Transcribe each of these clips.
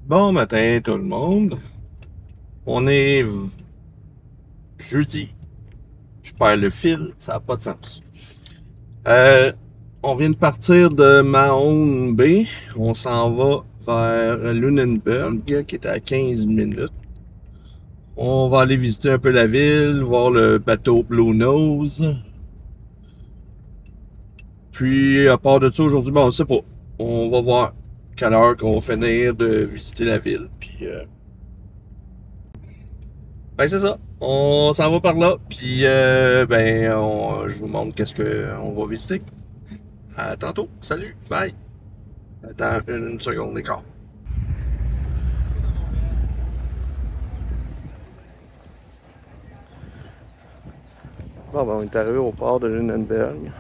Bon matin tout le monde. On est jeudi. Je perds le fil, ça n'a pas de sens. On vient de partir de Mahone Bay. On s'en va vers Lunenburg, qui est à 15 minutes. On va aller visiter un peu la ville, voir le bateau Blue Nose. Puis, à part de ça, aujourd'hui, bon, on sait pas. On va voir quelle heure qu'on va finir de visiter la ville. Puis, ben c'est ça. On s'en va par là. Puis je vous montre qu'est-ce qu'on va visiter. À tantôt. Salut. Bye. Dans une seconde d'écart. Bon, ben, on est arrivé au port de Lunenburg.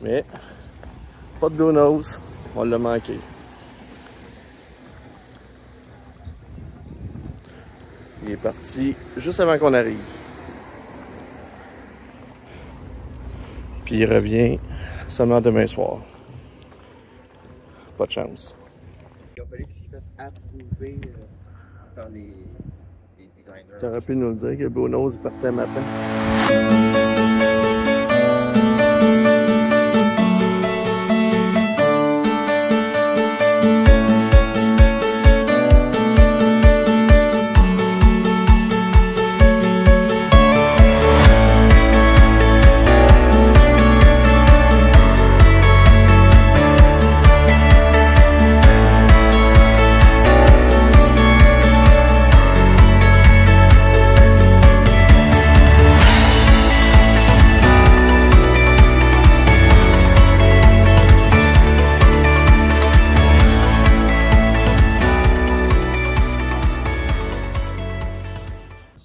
Mais pas de Blue Nose. On l'a manqué. Il est parti juste avant qu'on arrive. Puis il revient seulement demain soir. Pas de chance. Il a fallu qu'il fasse approuver par les designers. T'aurais pu nous le dire que Blue Nose partait matin.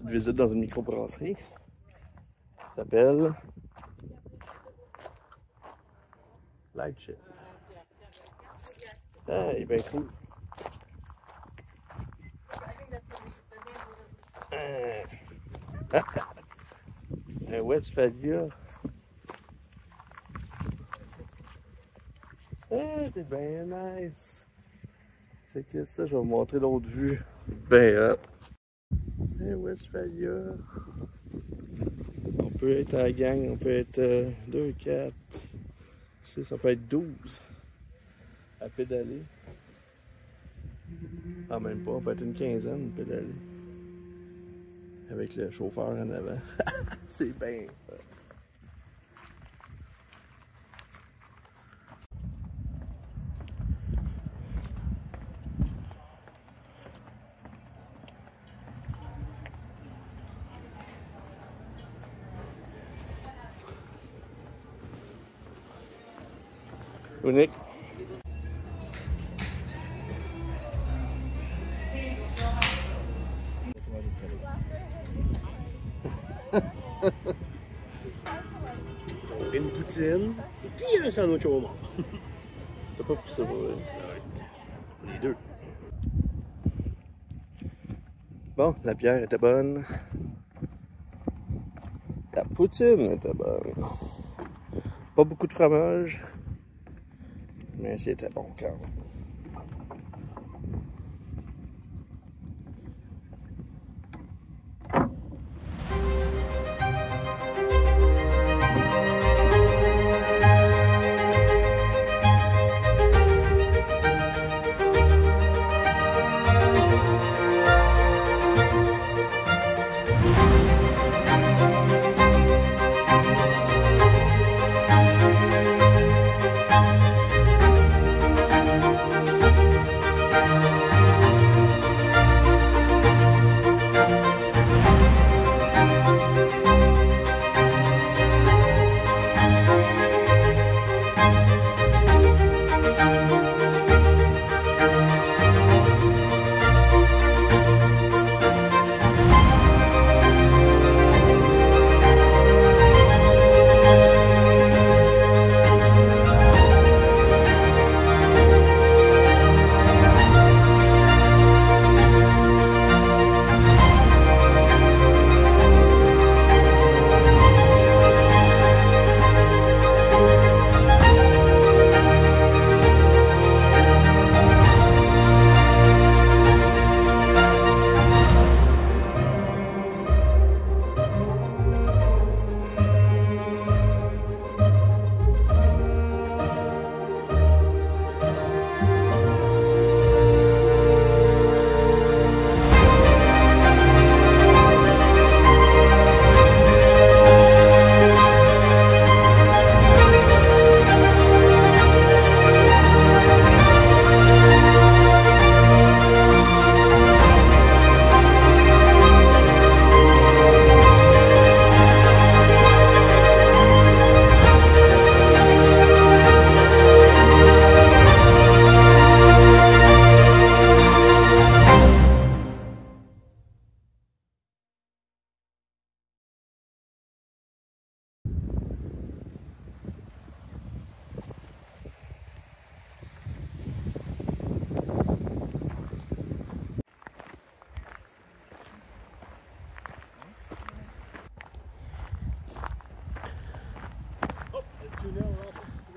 Visite dans une microbrasserie. Ça s'appelle Light Shit. Ah, il est bien cool. Un Westphalia. Ah, c'est bien nice. C'est que ça, je vais vous montrer l'autre vue. Ben hop. Westphalia. On peut être à la gang, on peut être 2, 4, 6, on peut être 12 à pédaler. Ah, même pas, on peut être une quinzaine à pédaler. Avec le chauffeur en avant. C'est bien. Unique. Une poutine, puis un sandwich au monde. T'as pas pris ça pour vrai? Les deux. Bon, la bière était bonne. La poutine était bonne. Pas beaucoup de fromage. Mais c'était bon quand même.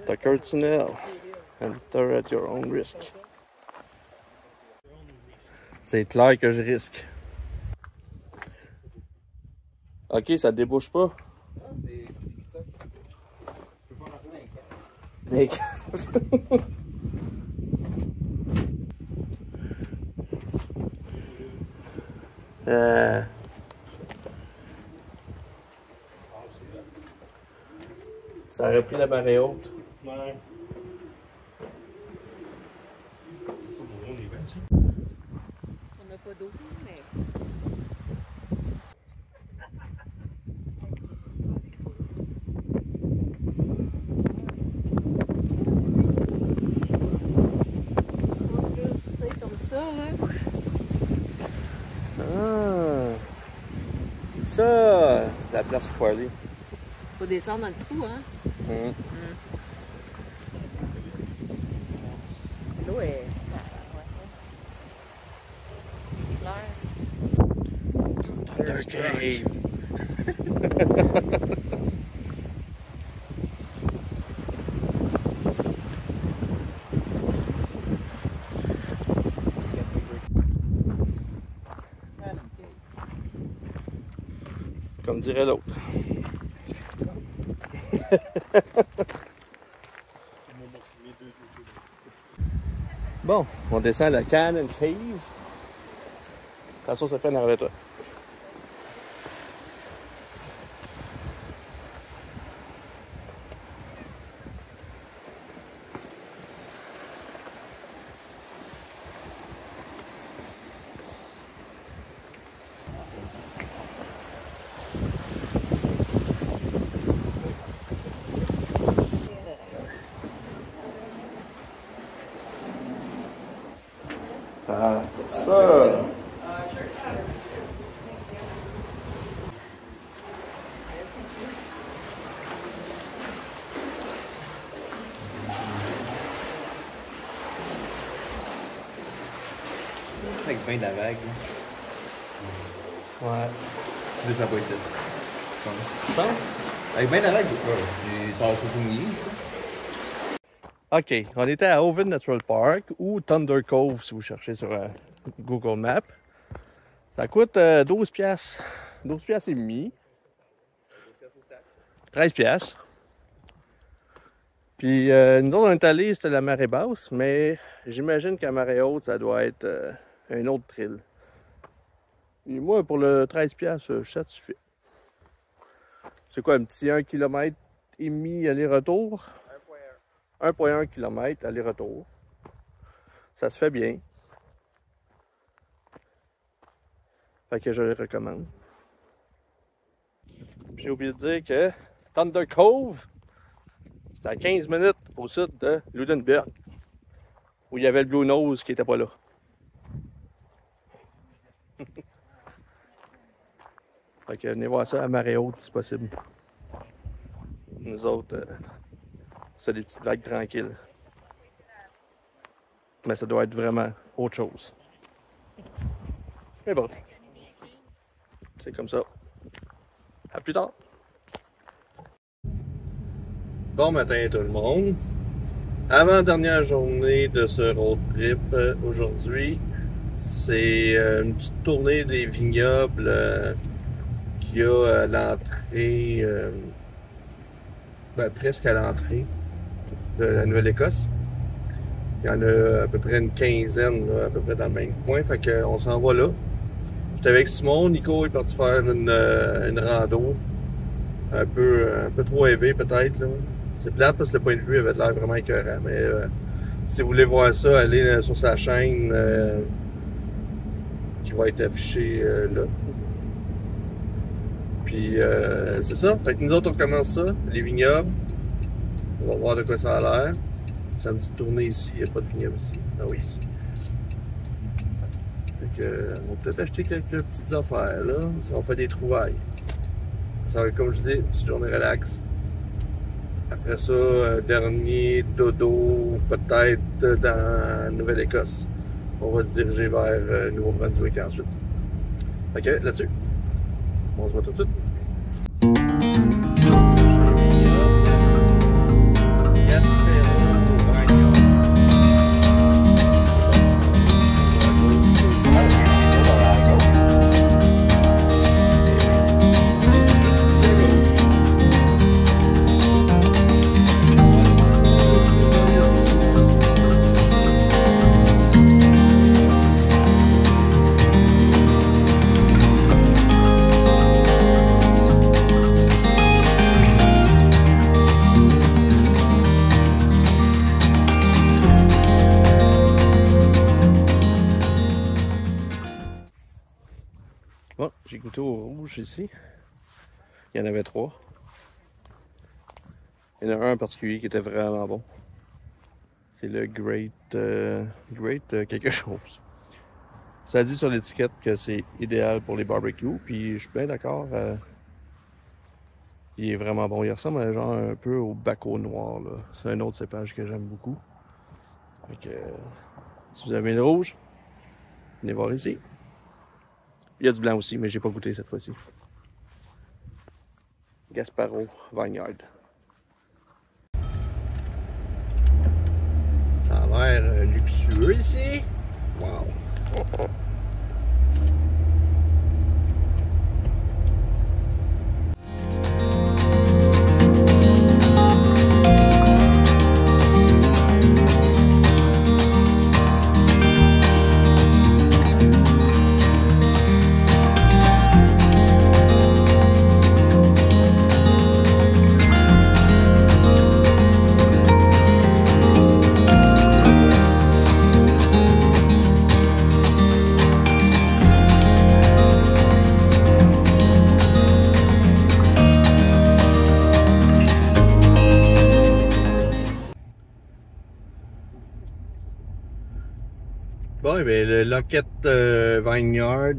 Tucker Tunnel. Enter at your own risk. C'est clair que je risque. Ok, ça débouche pas. Ah, c'est ça. Tu peux pas rentrer dans les caves. Ça aurait pris la marée haute. Ouais. On n'a pas d'eau, mais... Juste, tu sais, comme ça, là. Ah, c'est ça, la place qu'il faut aller. Faut descendre dans le trou, hein. L'eau est... C'est clair. Thunder Cave. Comme dirait l'autre. Bon, on descend à la Cannon Cave. Attention, ça fait en arrière de toi. Ah, c'était ça! Avec du vin de la vague. Ouais. Tu descends pas ici, je pense. Tu penses? Avec vin de la vague, tu sors ça tout mouillé, Ok, on était à Ovid Natural Park ou Thunder Cove si vous cherchez sur Google Maps. Ça coûte 12 piastres. 12 piastres et demi. 13 piastres. Puis nous autres on est allés, c'était la marée basse, mais j'imagine qu'à marée haute, ça doit être un autre trail. Et moi, pour le 13 piastres, je suis satisfait. C'est quoi, un petit 1 km et demi aller-retour? 1,1 km aller-retour. Ça se fait bien. Fait que je le recommande. J'ai oublié de dire que Thunder Cove, c'est à 15 minutes au sud de Ludenberg, où il y avait le Blue Nose qui était pas là. Fait que venez voir ça à marée haute si possible. Nous autres, c'est des petites vagues tranquilles. Mais ça doit être vraiment autre chose. Mais bon, c'est comme ça. À plus tard. Bon matin tout le monde. Avant-dernière journée de ce road trip aujourd'hui. C'est une petite tournée des vignobles qu'il y a à l'entrée, presque à l'entrée de la Nouvelle-Écosse. Il y en a à peu près une quinzaine, là, à peu près dans le même coin. Fait qu'on s'en va là. J'étais avec Simon. Nico est parti faire une rando. Un peu trop élevé peut-être. C'est plate parce que le point de vue avait l'air vraiment écœurant. Mais si vous voulez voir ça, allez sur sa chaîne qui va être affichée là. Puis c'est ça. Fait que nous autres on commence ça, les vignobles. On va voir de quoi ça a l'air. C'est une petite tournée ici, il n'y a pas de vignoble ici. Ah oui, ici. Fait que, on va peut-être acheter quelques petites affaires là. Ça va faire des trouvailles. Ça va être, comme je dis, une petite journée relax. Après ça, dernier dodo, peut-être dans Nouvelle-Écosse. On va se diriger vers Nouveau-Brunswick ensuite. Fait que là-dessus, on se voit tout de suite. Yes. goûté au rouge ici. Il y en avait 3. Il y en a un en particulier qui était vraiment bon. C'est le Great quelque chose. Ça dit sur l'étiquette que c'est idéal pour les barbecues, puis je suis bien d'accord. Il est vraiment bon. Il ressemble à genre un peu au Baco Noir. C'est un autre cépage que j'aime beaucoup. Donc, si vous avez le rouge, venez voir ici. Il y a du blanc aussi, mais j'ai pas goûté cette fois-ci. Gasparo Vineyard. Ça a l'air luxueux ici. Wow. Bon, bien, le Lockett Vineyard,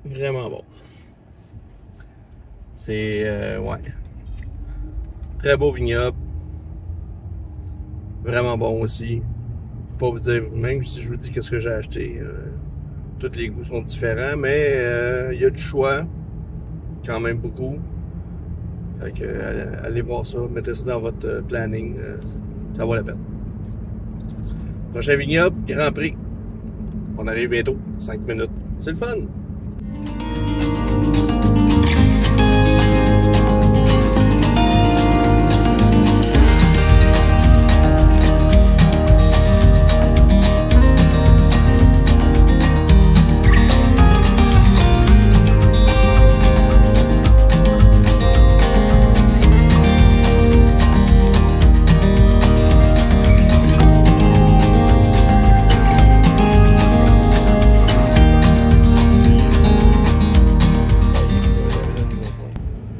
vraiment bon. C'est, ouais, très beau vignoble, vraiment bon aussi. Pas vous dire, même si je vous dis qu'est-ce que j'ai acheté, tous les goûts sont différents, mais il y a du choix, quand même beaucoup. Fait que, allez voir ça, mettez ça dans votre planning, ça vaut la peine. Prochain vignoble, Grand Prix. On arrive bientôt, 5 minutes. C'est le fun!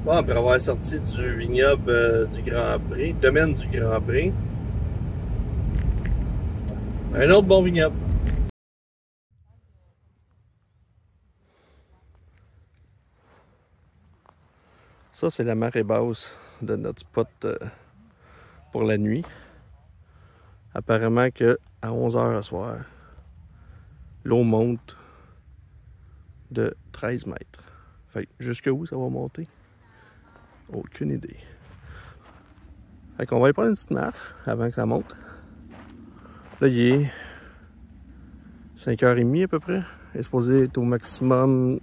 Bon, après avoir sorti du vignoble du Grand Prix, domaine du Grand Prix, un autre bon vignoble. Ça, c'est la marée basse de notre spot pour la nuit. Apparemment que à 11h ce soir, l'eau monte de 13 mètres. Fait jusque où ça va monter? Aucune idée. Fait qu'on va aller prendre une petite marche avant que ça monte. Là, il est 5h30 à peu près. Il est supposé être au maximum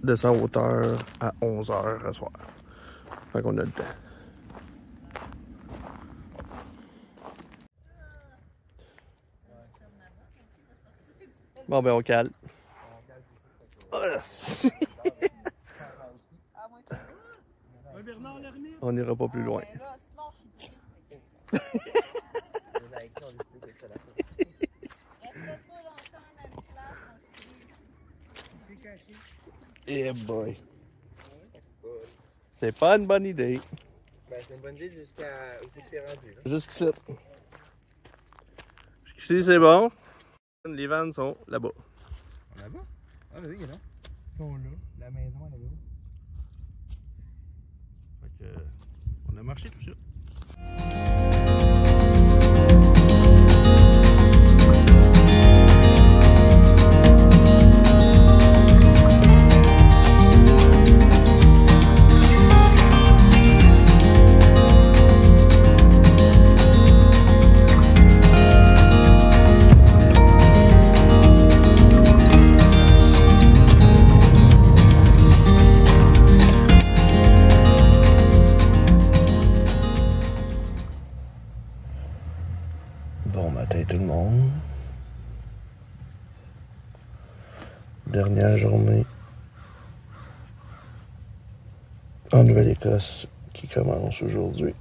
de sa hauteur à 11h ce soir. Fait qu'on a le temps. Bon, ben on cale. On n'ira pas plus loin. Eh boy. C'est pas une bonne idée. Ben, c'est une bonne idée jusqu'à où tu es rendu. Jusqu'ici. Jusqu'ici, c'est bon. Les vannes sont là-bas. Là-bas? Ah, oui, il est là. Ils sont là. La maison est là-bas. Fait que, on a marché tout ça. Bon matin tout le monde. Dernière journée en Nouvelle-Écosse qui commence aujourd'hui.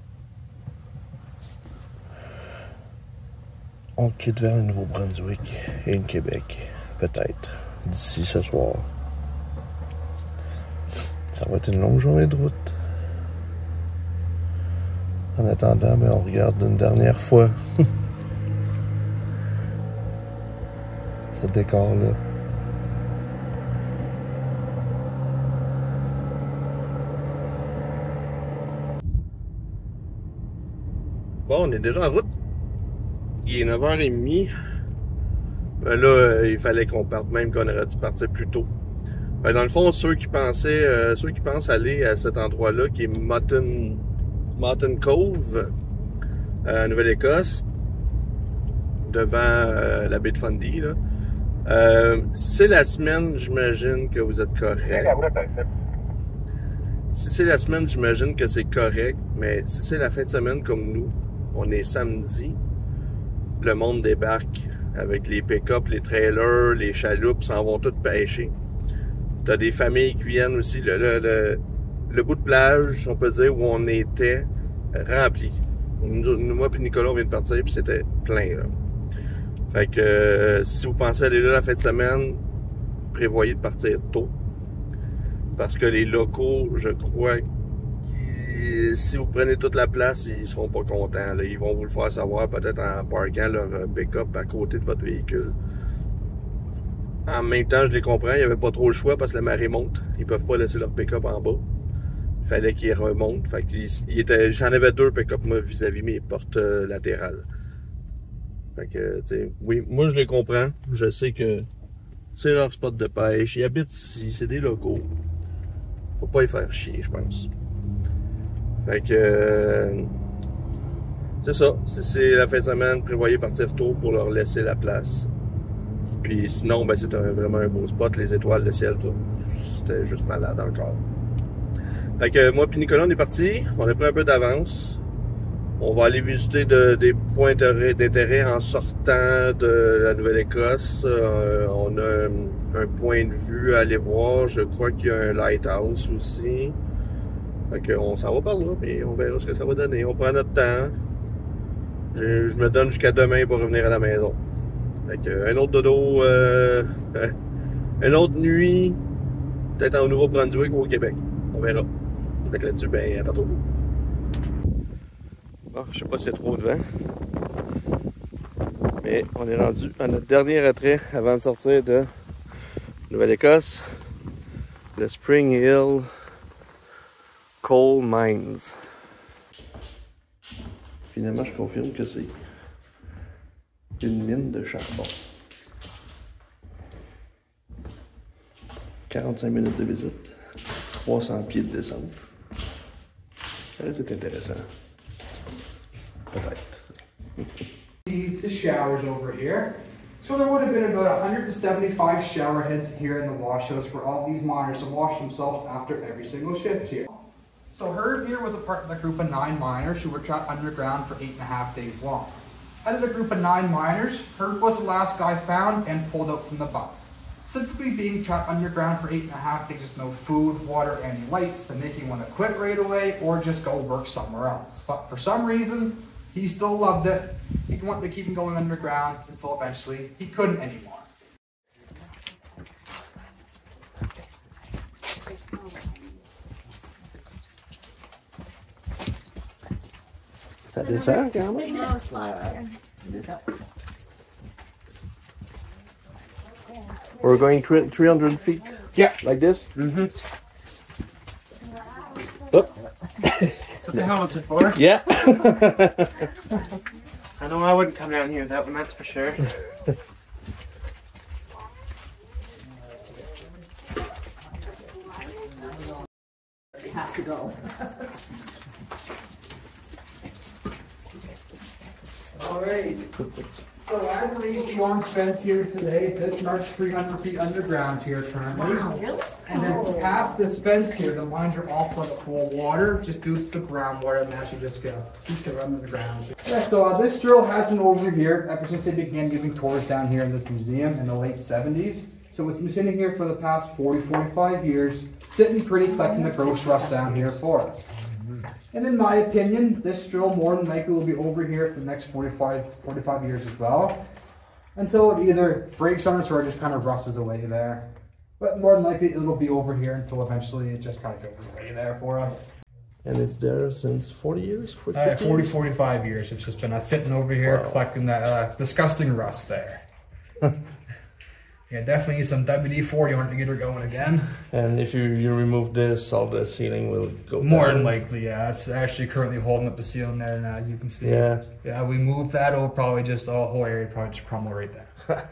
On quitte vers le Nouveau-Brunswick et le Québec, peut-être, d'ici ce soir. Ça va être une longue journée de route. En attendant, mais on regarde une dernière fois ce décor-là. Bon, on est déjà en route. Il est 9h30. Ben là, il fallait qu'on parte, même qu'on aurait dû partir plus tôt. Ben dans le fond, ceux qui pensent aller à cet endroit-là, qui est Mutton Cove, en Nouvelle-Écosse, devant la baie de Fundy, là. Si c'est la semaine, j'imagine que vous êtes correct. Si c'est la semaine, j'imagine que c'est correct, mais si c'est la fin de semaine comme nous, on est samedi, le monde débarque avec les pick-up, les trailers, les chaloupes, s'en vont tous pêcher. T'as des familles qui viennent aussi, le bout de plage, on peut dire, où on était, rempli. Moi et Nicolas, on vient de partir, puis c'était plein, là. Fait que si vous pensez aller là la fin de semaine, prévoyez de partir tôt. Parce que les locaux, je crois, si vous prenez toute la place, ils seront pas contents, là. Ils vont vous le faire savoir peut-être en parquant leur pick-up à côté de votre véhicule. En même temps, je les comprends, il n'y avait pas trop le choix parce que la marée monte. Ils peuvent pas laisser leur pick-up en bas. Il fallait qu'ils remontent. Fait que j'en avais deux pick-up moi vis-à-vis mes portes latérales. Fait que, tu sais, oui, moi je les comprends. Je sais que c'est leur spot de pêche. Ils habitent ici, c'est des locaux. Faut pas les faire chier, je pense. Fait que, c'est ça. Si c'est la fin de semaine, prévoyez partir tôt pour leur laisser la place. Puis sinon, ben c'est vraiment un beau spot, les étoiles, le ciel, tout. C'était juste malade encore. Fait que moi et Nicolas, on est partis. On a pris un peu d'avance. On va aller visiter des points d'intérêt en sortant de la Nouvelle-Écosse. On a un point de vue à aller voir. Je crois qu'il y a un lighthouse aussi. Fait qu'on s'en va par là, puis on verra ce que ça va donner. On prend notre temps. Je me donne jusqu'à demain pour revenir à la maison. Fait que un autre dodo, une autre nuit, peut-être en Nouveau-Brunswick ou au Québec. On verra. Fait que là-dessus, ben, à tantôt. Bon, je sais pas s'il y a trop de vent. Mais on est rendu à notre dernier attrait avant de sortir de Nouvelle-Écosse. Le Spring Hill Coal Mines. Finalement, je confirme que c'est une mine de charbon. 45 minutes de visite, 300 pieds de descente. C'est intéressant. Peut-être. The showers over here. So there would have been about 175 shower heads here in the wash house for all these miners to wash themselves after every single shift here. So Herb here was a part of the group of 9 miners who were trapped underground for 8.5 days long. Out of the group of 9 miners, Herb was the last guy found and pulled out from the bunk. Typically being trapped underground for 8.5 days with no food, water, any lights, and make you want to quit right away or just go work somewhere else. But for some reason, he still loved it. He wanted to keep him going underground until eventually he couldn't anymore. Ça descend quand même? We're going 300 feet? Yeah. Like this? Mm-hmm. Oh. That's what the helmets are for. Yeah. I know I wouldn't come down here with that one, that's for sure. You have to go. Alright. So as we reach the orange fence here today, this marks 300 feet underground here currently. Really? And then past this fence here, the lines are all for the full water, just due to the groundwater and actually just seek to run in the ground. Yeah, so this drill has been over here ever since they began giving tours down here in this museum in the late 70s. So it's been sitting here for the past 45 years, sitting pretty, collecting the gross rust down here for us. And in my opinion, this drill more than likely will be over here for the next 45 years as well, until it either breaks on us or it just kind of rusts away there. But more than likely, it'll be over here until eventually it just kind of goes away there for us. And it's there since 40 years? 40, 40, 45 years. It's just been sitting over here collecting that disgusting rust there. Yeah, definitely some WD-40 on it to get her going again. And if you remove this, all the ceiling will go More down. than likely, yeah. It's actually currently holding up the ceiling there now, as you can see. Yeah. Yeah, we moved that, it'll probably just, the whole area would probably just crumble right there.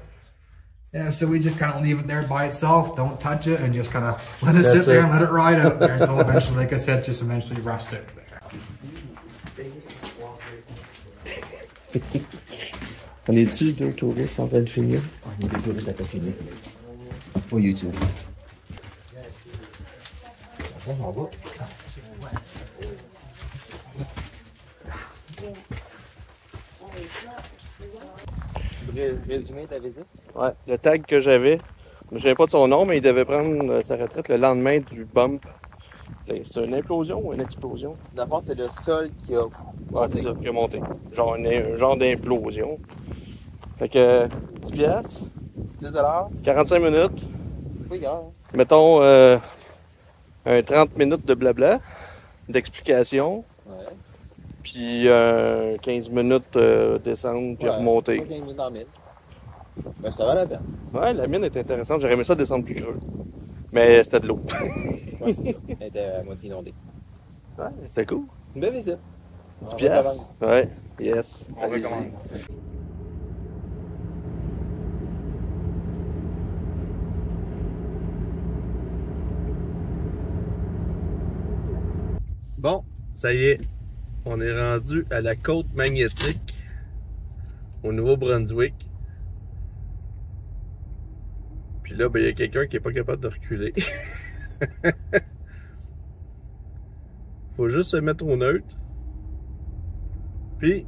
Yeah, so we just kind of leave it there by itself, don't touch it, and just kind of let it sit there and let it ride out there until eventually, like I said, just eventually rust it there. On est-tu deux touristes en train de finir? On est deux touristes à peine fini. Pour YouTube. On va. Résumer ta visite? Ouais, le tag que j'avais, je ne souviens pas de son nom, mais il devait prendre sa retraite le lendemain du bump. C'est une implosion ou une explosion? D'abord, c'est le sol qui a... Ouais, c'est ça, qui a monté. Genre un genre d'implosion. Fait que 10 piastres, 10 $. 45 minutes. Oui, gars. Mettons un 30 minutes de blabla, d'explication. Ouais. Puis 15 minutes descendre puis remonter. 15 minutes en mine. Ben, ça va la peine. Ouais, la mine est intéressante. J'aurais aimé ça descendre plus creux. Mais c'était de l'eau. Ouais, c'est ça. Elle était à moitié inondée. Ouais, c'était cool. Une belle visite. 10 piastres. Ouais, yes. On recommande. Bon, ça y est. On est rendu à la côte magnétique au Nouveau-Brunswick. Puis là, ben, il y a quelqu'un qui n'est pas capable de reculer. Faut juste se mettre au neutre. Puis,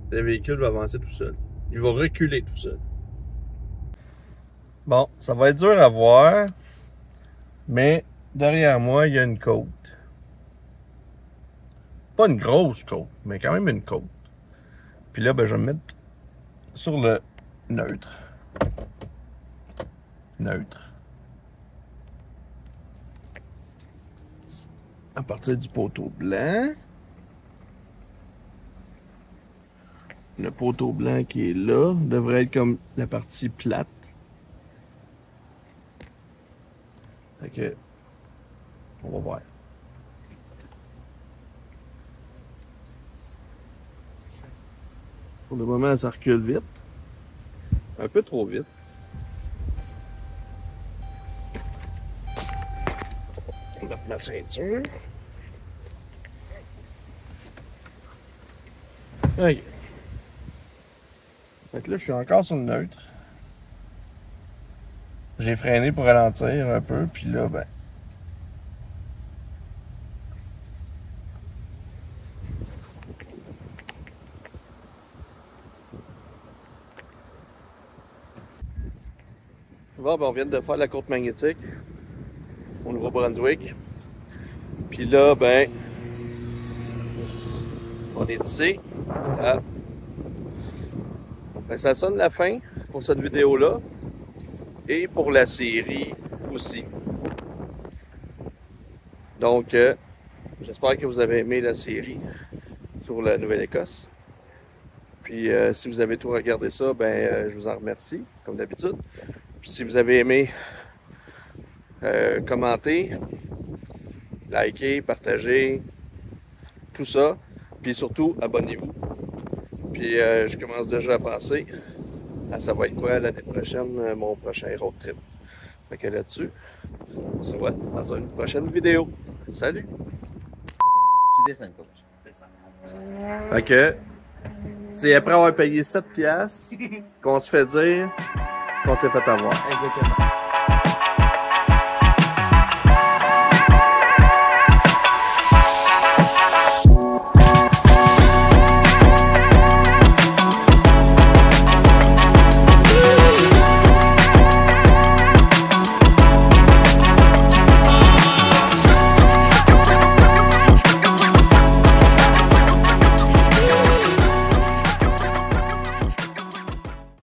le véhicule va avancer tout seul. Il va reculer tout seul. Bon, ça va être dur à voir. Mais derrière moi, il y a une côte. Pas une grosse côte, mais quand même une côte. Puis là, ben, je vais me mettre sur le neutre. Neutre. À partir du poteau blanc. Le poteau blanc qui est là devrait être comme la partie plate. Fait que, on va voir. Pour le moment, ça recule vite. Un peu trop vite. On va mettre ma ceinture. OK. Fait que là, je suis encore sur le neutre. J'ai freiné pour ralentir un peu, puis là, ben... Bon, ben on vient de faire la côte magnétique au Nouveau-Brunswick. Puis là, ben, on est ici. Ah. Ben, ça sonne la fin pour cette vidéo-là et pour la série aussi. Donc, j'espère que vous avez aimé la série sur la Nouvelle-Écosse. Puis, si vous avez tout regardé ça, ben, je vous en remercie, comme d'habitude. Puis si vous avez aimé, commentez, likez, partagez, tout ça. Puis surtout, abonnez-vous. Puis je commence déjà à penser à ça va être quoi l'année prochaine, mon prochain road trip. Fait que là-dessus, on se revoit dans une prochaine vidéo. Salut! Tu descends, coach. C'est ça. Fait que, c'est après avoir payé 7 piastres qu'on se fait dire qu'on s'est fait avoir. Exactement.